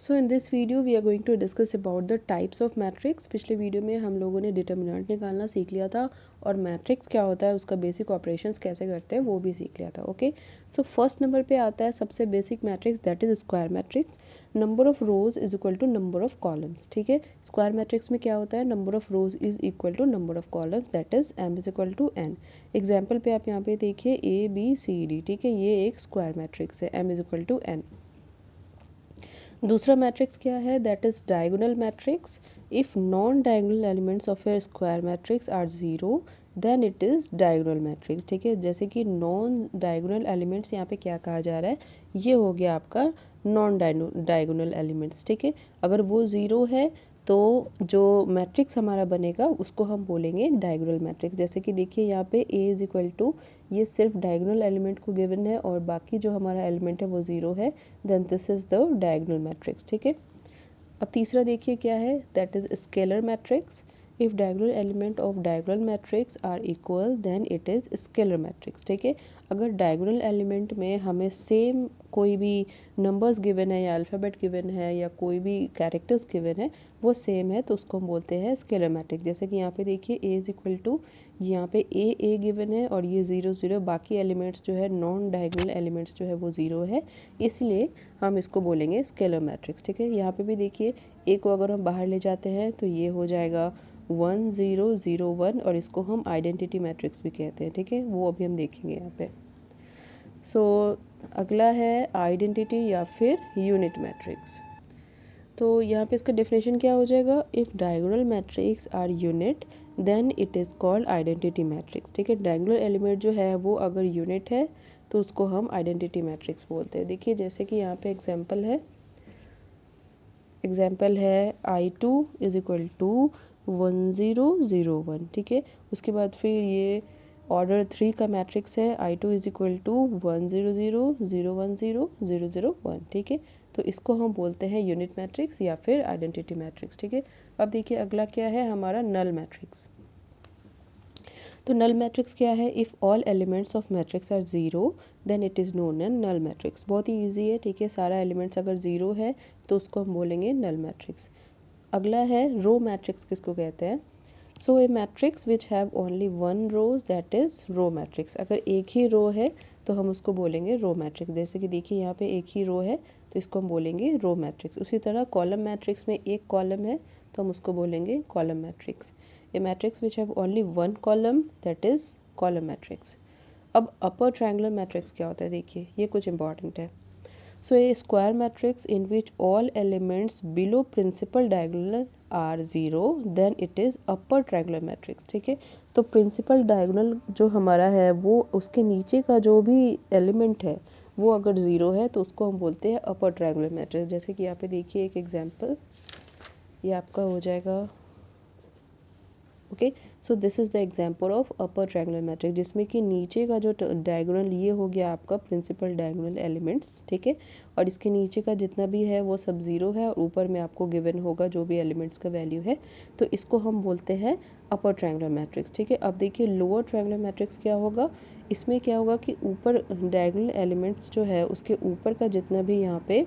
So in this video we are going to discuss about the types of matrix. पिछले video में हम लोगों ने डिटर्मिनेंट निकालना सीख लिया था और मैट्रिक्स क्या होता है, उसका बेसिक ऑपरेशंस कैसे करते हैं वो भी सीख लिया था। ओके, सो फर्स्ट नंबर पे आता है सबसे basic matrix, that is square matrix. Number of rows is equal to number of columns. ठीक है, स्क्वायर मैट्रिक्स में क्या होता है, number of rows is equal to number of columns, that is m is equal to n। Example पे आप यहाँ पे देखिए ABCD। ठीक है, ये एक स्क्वायर मैट्रिक्स है, m is equal to n। दूसरा मैट्रिक्स क्या है, that is diagonal matrix. If non diagonal elements of a square matrix are zero then it is diagonal matrix. ठीक है, जैसे कि नॉन डायगोनल एलिमेंट्स यहाँ पे क्या कहा जा रहा है, ये हो गया आपका नॉन डायगोनल एलिमेंट्स। ठीक है, अगर वो ज़ीरो है तो जो मैट्रिक्स हमारा बनेगा उसको हम बोलेंगे डायगोनल मैट्रिक्स। जैसे कि देखिए यहाँ पे A इज़ इक्वल टू, ये सिर्फ डायगोनल एलिमेंट को गिवन है और बाकी जो हमारा एलिमेंट है वो ज़ीरो है, then this is the diagonal matrix. ठीक है, अब तीसरा देखिए क्या है, that is scalar matrix. If diagonal element of diagonal matrix are equal then it is scalar matrix. ठीक है, अगर डायगोनल एलिमेंट में हमें सेम कोई भी नंबर्स गिवन है या अल्फ़ाबेट गिवन है या कोई भी कैरेक्टर्स गिवन है वो सेम है तो उसको हम बोलते हैं स्केलर मैट्रिक्स। जैसे कि यहाँ पे देखिए A इज इक्वल टू, यहाँ पे A गिवन है और ये ज़ीरो ज़ीरो, बाकी एलिमेंट्स जो है नॉन डायगोनल एलिमेंट्स जो है वो ज़ीरो है, इसलिए हम इसको बोलेंगे स्केलर मैट्रिक्स। ठीक है, यहाँ पे भी देखिए A को अगर हम बाहर ले जाते हैं तो ये हो जाएगा 1 0 0 1 और इसको हम आइडेंटिटी मैट्रिक्स भी कहते हैं। ठीक है, वो अभी हम देखेंगे यहाँ पे। सो अगला है आइडेंटिटी या फिर यूनिट मैट्रिक्स। तो यहाँ पे इसका डेफिनेशन क्या हो जाएगा, if diagonal matrix are unit then it is called identity matrix. ठीक है, डायगोनल एलिमेंट जो है वो अगर यूनिट है तो उसको हम आइडेंटिटी मैट्रिक्स बोलते हैं। देखिए जैसे कि यहाँ पे एग्जाम्पल है I2 इज इक्वल टू 1 0 0 1। ठीक है, उसके बाद फिर ये ऑर्डर 3 का मैट्रिक्स है, I2 इज इक्वल टू 1 0 0 0 1 0 0 0 1। ठीक है, तो इसको हम बोलते हैं यूनिट मैट्रिक्स या फिर आइडेंटिटी मैट्रिक्स। ठीक है, अब देखिए अगला क्या है हमारा नल मैट्रिक्स। तो नल मैट्रिक्स क्या है, if all elements of matrix are zero then it is known an null matrix. बहुत ही ईजी है। ठीक है, सारा एलिमेंट्स अगर ज़ीरो है तो उसको हम बोलेंगे नल मैट्रिक्स। अगला है रो मैट्रिक्स, किसको कहते हैं, so a matrix which have only one row that is row matrix. अगर एक ही रो है तो हम उसको बोलेंगे रो मैट्रिक्स। जैसे कि देखिए यहाँ पे एक ही रो है तो इसको हम बोलेंगे रो मैट्रिक्स। उसी तरह कॉलम मैट्रिक्स में एक कॉलम है तो हम उसको बोलेंगे column matrix. A matrix which have only one column that is column matrix. अब अपर ट्रायंगुलर मैट्रिक्स क्या होता है, देखिए ये कुछ इंपॉर्टेंट है। So a square matrix in which all elements below principal diagonal are zero then it is upper triangular matrix। ठीक है, तो प्रिंसिपल डायगोनल जो हमारा है वो उसके नीचे का जो भी एलिमेंट है वो अगर ज़ीरो है तो उसको हम बोलते हैं अपर ट्रायंगुलर मैट्रिक्स। जैसे कि यहाँ पे देखिए एक एग्जांपल, ये आपका हो जाएगा okay. So this is the example of upper triangular matrix, जिसमें कि नीचे का जो डायगोनल ये हो गया आपका प्रिंसिपल डायगोनल एलिमेंट्स। ठीक है, और इसके नीचे का जितना भी है वो सब ज़ीरो है और ऊपर में आपको गिवन होगा जो भी एलिमेंट्स का वैल्यू है, तो इसको हम बोलते हैं अपर ट्रायंगुलर मैट्रिक्स। ठीक है, अब देखिए लोअर ट्रायंगुलर मैट्रिक्स क्या होगा, इसमें क्या होगा कि ऊपर डायगोनल एलिमेंट्स जो है उसके ऊपर का जितना भी यहाँ पे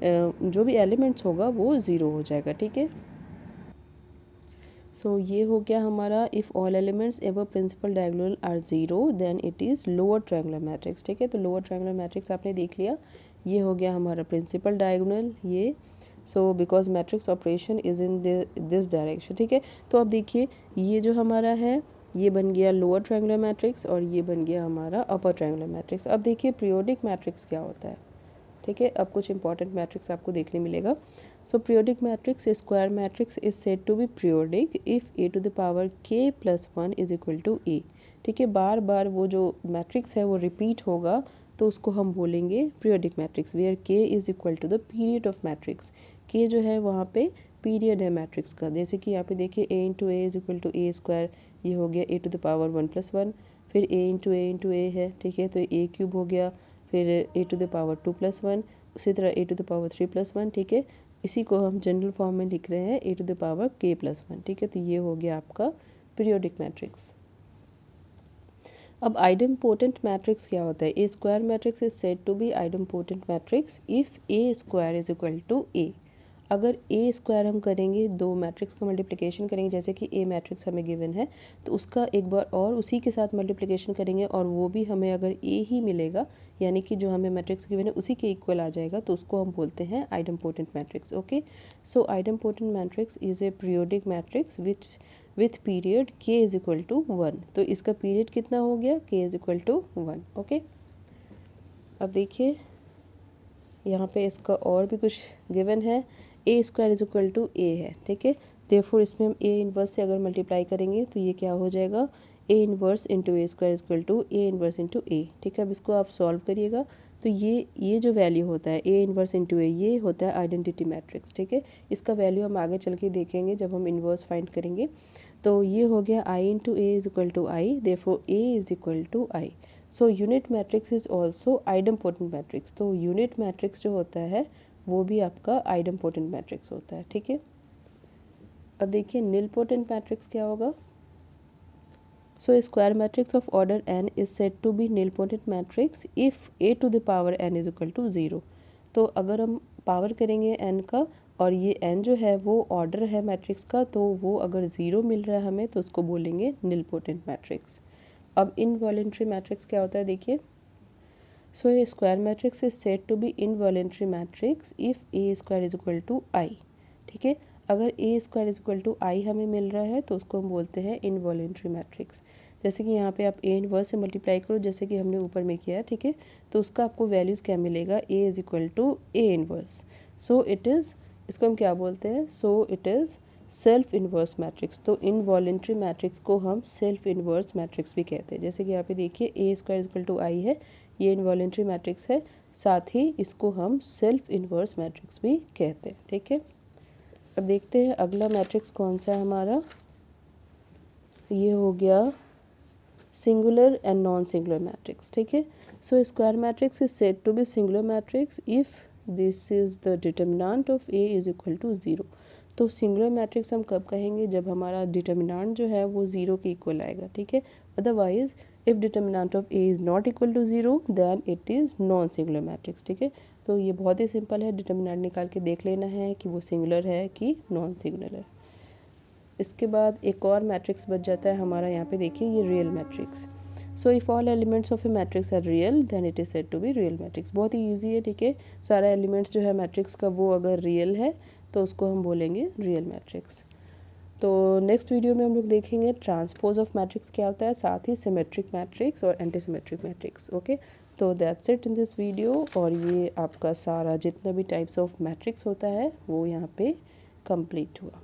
जो भी एलिमेंट्स होगा वो ज़ीरो हो जाएगा। ठीक है, सो ये हो गया हमारा if all elements ever principal diagonal are zero then it is lower triangular matrix. ठीक है, तो लोअर ट्रायंगुलर मैट्रिक्स आपने देख लिया, ये हो गया हमारा प्रिंसिपल डायगोनल ये। So because matrix operation is in this direction. ठीक है, तो अब देखिए ये जो हमारा है ये बन गया लोअर ट्रायंगुलर मैट्रिक्स और ये बन गया हमारा अपर ट्रायंगुलर मैट्रिक्स। अब देखिए पीरियोडिक मैट्रिक्स क्या होता है। ठीक है, अब कुछ इंपॉर्टेंट मैट्रिक्स आपको देखने मिलेगा। So periodic matrix, square matrix is said to be periodic if a to the power k plus 1 is equal to a। ठीक है, बार बार वो जो मैट्रिक्स है वो रिपीट होगा तो उसको हम बोलेंगे periodic matrix, where k is equal to the period of matrix. k जो है वहाँ पे पीरियड है मैट्रिक्स का। जैसे कि यहाँ पे देखिए a into A is equal to a square, ये हो गया a to the power 1 plus 1, फिर a इंटू ए है। ठीक है, तो a क्यूब हो गया, फिर a to the power 2 plus 1, उसी तरह a to the power 3 plus 1। ठीक है, इसी को हम जनरल फॉर्म में लिख रहे हैं a to the power k plus 1। ठीक है, तो ये हो गया आपका पीरियोडिक मैट्रिक्स। अब आइडेम्पोटेंट मैट्रिक्स क्या होता है, a square matrix is said to be idempotent matrix if A square is equal to A. अगर ए स्क्वायर हम करेंगे, दो मैट्रिक्स का मल्टीप्लिकेशन करेंगे, जैसे कि ए मैट्रिक्स हमें गिवन है तो उसका एक बार और उसी के साथ मल्टीप्लिकेशन करेंगे और वो भी हमें अगर ए ही मिलेगा, यानी कि जो हमें मैट्रिक्स गिवन है उसी के इक्वल आ जाएगा, तो उसको हम बोलते हैं idempotent matrix. Okay, so idempotent matrix is a periodic matrix with period k is equal to 1। तो इसका पीरियड कितना हो गया, k is equal to 1। Okay, अब देखिए यहाँ पे इसका और भी कुछ गिवन है, a square is equal to ए है, ठीक है। देयरफॉर इसमें हम ए इन्वर्स से अगर मल्टीप्लाई करेंगे तो ये क्या हो जाएगा, A inverse into A square is equal to A inverse into A, ठीक है। अब इसको आप सॉल्व करिएगा तो ये जो वैल्यू होता है ए इन्वर्स इंटू ए, ये होता है आइडेंटिटी मैट्रिक्स, ठीक है। इसका वैल्यू हम आगे चल के देखेंगे जब हम इन्वर्स फाइंड करेंगे। तो ये हो गया I into A is equal to I, therefore A is equal to I. So unit matrix is also idempotent matrix. तो यूनिट मैट्रिक्स जो होता है वो भी आपका आइडम्पोटेंट मैट्रिक्स होता है, ठीक है। अब देखिए निलपोटेंट मैट्रिक्स क्या होगा। So square matrix of order n is said to be nilpotent matrix if a to the power n is equal to 0। तो अगर हम पावर करेंगे n का और ये n जो है वो ऑर्डर है मैट्रिक्स का, तो वो अगर 0 मिल रहा है हमें तो उसको बोलेंगे निलपोटेंट मैट्रिक्स। अब इनवॉलेंट्री मैट्रिक्स क्या होता है देखिए। So A square matrix is said to be involuntary matrix if A square is equal to I, ठीक है। अगर A square is equal to I हमें मिल रहा है तो उसको हम बोलते हैं इनवॉलेंट्री मैट्रिक्स। जैसे कि यहाँ पे आप ए इनवर्स से मल्टीप्लाई करो, जैसे कि हमने ऊपर में किया है, ठीक है। तो उसका आपको वैल्यूज़ क्या मिलेगा, A is equal to A inverse. So it is, इसको हम क्या बोलते हैं, so it is self inverse matrix. तो इनवॉलेंट्री मैट्रिक्स को हम सेल्फ इन्वर्स मैट्रिक्स भी कहते हैं। जैसे कि यहाँ पे देखिए ए स्क्वायर इक्वल टू आई है, ये इनवॉलेंट्री मैट्रिक्स है, साथ ही इसको हम सेल्फ इन्वर्स मैट्रिक्स भी कहते हैं, ठीक है। अब देखते हैं अगला मैट्रिक्स कौन सा है हमारा। ये हो गया singular and non singular matrix, ठीक है। So square matrix is said to be singular matrix if this is the determinant of a is equal to 0। तो सिंगुलर मैट्रिक्स हम कब कहेंगे, जब हमारा डिटर्मिनेंट जो है वो 0 के इक्वल आएगा, ठीक है। Otherwise if determinant of a is not equal to 0 then it is non singular matrix, ठीक है। तो ये बहुत ही सिंपल है, डिटर्मिनेंट निकाल के देख लेना है कि वो सिंगुलर है कि नॉन सिंगुलर है। इसके बाद एक और मैट्रिक्स बच जाता है हमारा, यहाँ पे देखिए ये real matrix. So if all elements of a matrix are real then it is said to be real matrix. बहुत ही ईजी है, ठीक है। सारा एलिमेंट्स जो है मैट्रिक्स का वो अगर रियल है तो उसको हम बोलेंगे रियल मैट्रिक्स। तो नेक्स्ट वीडियो में हम लोग देखेंगे ट्रांसपोज ऑफ मैट्रिक्स क्या होता है, साथ ही सिमेट्रिक मैट्रिक्स और एंटी सिमेट्रिक मैट्रिक्स। ओके, तो that's it in this video. और ये आपका सारा जितना भी टाइप्स ऑफ मैट्रिक्स होता है वो यहाँ पे कंप्लीट हुआ।